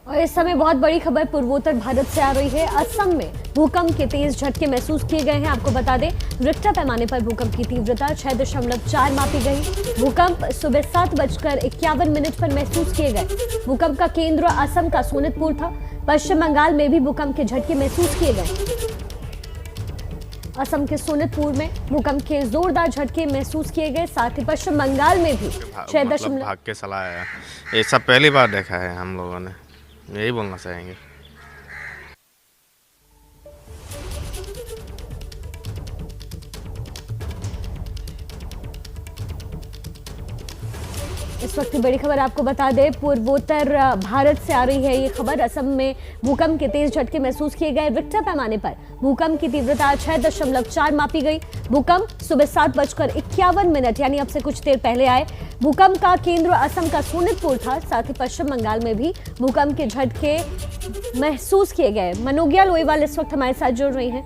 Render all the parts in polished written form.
और इस समय बहुत बड़ी खबर पूर्वोत्तर भारत से आ रही है। असम में भूकंप के तेज झटके महसूस किए गए हैं। आपको बता दें, रिक्टर पैमाने पर भूकंप की तीव्रता 6.4 मापी गई। भूकंप सुबह 7:51 पर महसूस किए गए। भूकंप का केंद्र असम का सोनितपुर था। पश्चिम बंगाल में भी भूकंप के झटके महसूस किए गए। असम के सोनितपुर में भूकंप के जोरदार झटके महसूस किए गए। साथ ही पश्चिम बंगाल में भी 6 भाग के चला आया। ये सब पहली बार देखा है हम लोगों ने, यही बोलना चाहेंगे। इस वक्त की बड़ी खबर आपको बता दें, पूर्वोत्तर भारत से आ रही है ये खबर। असम में भूकंप के तेज झटके महसूस किए गए। रिक्टर पैमाने पर भूकंप की तीव्रता 6.4 मापी गई। भूकंप सुबह 7:51 यानी अब से कुछ देर पहले आए। भूकंप का केंद्र असम का सोनितपुर था। साथ ही पश्चिम बंगाल में भी भूकंप के झटके महसूस किए गए। मनोगिया लोईवाल इस वक्त हमारे साथ जुड़ रही हैं।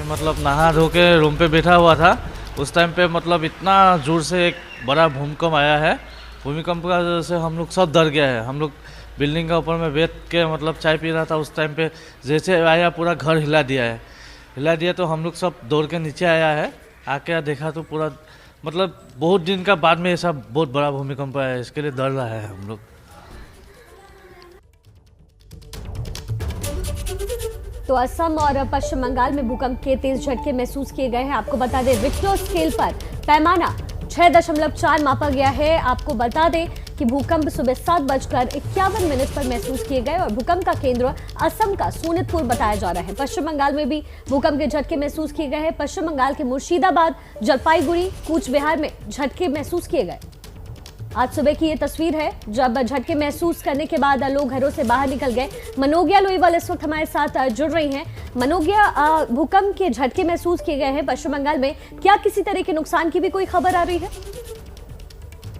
मतलब नहा धो के रूम पे बैठा हुआ था, उस टाइम पे मतलब इतना जोर से एक बड़ा भूकंप आया है। भूकंप का वजह से हम लोग सब डर गया है। हम लोग बिल्डिंग का ऊपर में बैठ के मतलब चाय पी रहा था, उस टाइम पे जैसे आया पूरा घर हिला दिया तो हम लोग सब दौड़ के नीचे आया है। आके देखा तो पूरा मतलब बहुत दिन का बाद में ऐसा बहुत बड़ा भूकंप आया है, इसके लिए डर रहा है हम लोग। तो असम और पश्चिम बंगाल में भूकंप के तेज झटके महसूस किए गए हैं। आपको बता दें, रिक्टर स्केल पर पैमाना 6.4 मापा गया है। आपको बता दें कि भूकंप सुबह 7:51 पर महसूस किए गए और भूकंप का केंद्र असम का सोनितपुर बताया जा रहा है। पश्चिम बंगाल में भी भूकंप के झटके महसूस किए गए हैं। पश्चिम बंगाल के मुर्शिदाबाद, जलपाईगुड़ी, कूच बिहार में झटके महसूस किए गए। आज सुबह की ये तस्वीर है जब झटके महसूस करने के बाद लोग घरों से बाहर निकल गए। मनोगिया लोईवाल इस वक्त हमारे साथ जुड़ रही हैं। मनोगिया, भूकंप के झटके महसूस किए गए हैं पश्चिम बंगाल में, क्या किसी तरह के नुकसान की भी कोई खबर आ रही है?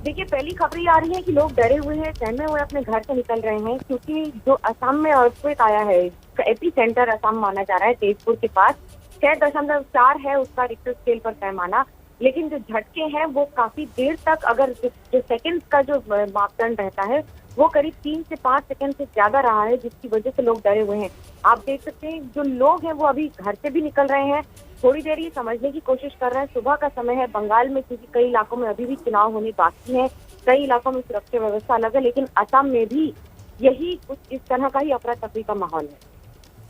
देखिए, पहली खबर ये आ रही है कि लोग डरे हुए हैं, सहमे हुए अपने घर से निकल रहे हैं, क्योंकि जो असम में अर्थक्वेक आया है, एपी सेंटर असम माना जा रहा है, तेजपुर के पास 6.4 है उसका रिक्टर स्केल पर पैमाना। लेकिन जो झटके हैं वो काफी देर तक, अगर जो सेकंड का जो मापदंड रहता है वो करीब 3 से 5 सेकंड से ज्यादा रहा है, जिसकी वजह से लोग डरे हुए हैं। आप देख सकते हैं जो लोग हैं वो अभी घर से भी निकल रहे हैं, थोड़ी देर ये समझने की कोशिश कर रहे हैं। सुबह का समय है बंगाल में, क्योंकि कई इलाकों में अभी भी चुनाव होने बाकी है, कई इलाकों में सुरक्षा व्यवस्था अलग है, लेकिन असम में भी यही कुछ इस तरह का ही अफरा तफरी का माहौल है।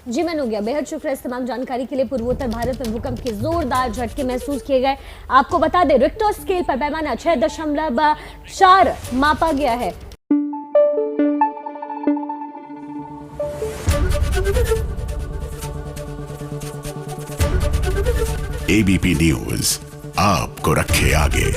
जी मनोगिया, बेहद शुक्रिया इस तमाम जानकारी के लिए। पूर्वोत्तर भारत में भूकंप के जोरदार झटके महसूस किए गए। आपको बता दें, रिक्टर स्केल पर पैमाना 6.4 मापा गया है। एबीपी न्यूज आपको रखे आगे।